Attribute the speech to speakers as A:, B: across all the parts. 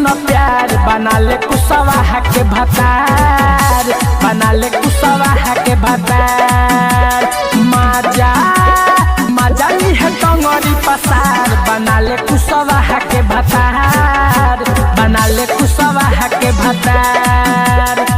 A: सुन प्यार बना ले कुशवाहा के भतार, बना ले कुशवाहा के भतार। मजा मजा ली है टंगरी पसार, बना ले कुशवाहा के भतार, बना ले कुशवाहा के भतार।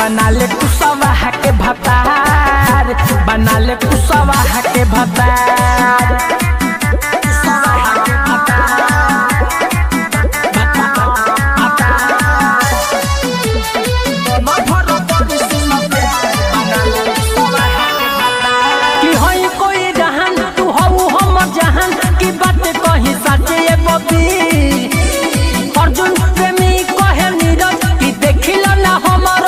A: बना ले कुशवाहा के भतार, बना ले कुशवाहा के भतार। कि होई कोई जहान तू हऊ हमर जहान, की बात कही सच्चे बबी। अर्जुन प्रेमी कहे नीरज की देखिल ना हमर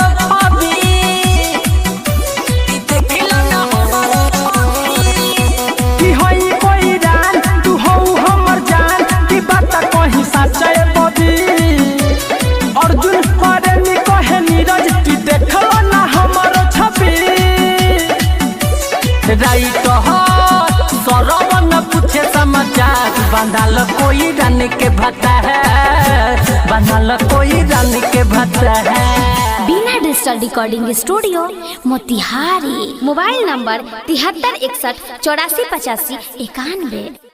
A: सरवन पूछे समाचार, बंधाल कोई रानी के भत्ता है, बंधाल कोई रानी के भत्ता है।
B: बीना digital recording studio Motihari. Mobile number 73 61 84 85 91।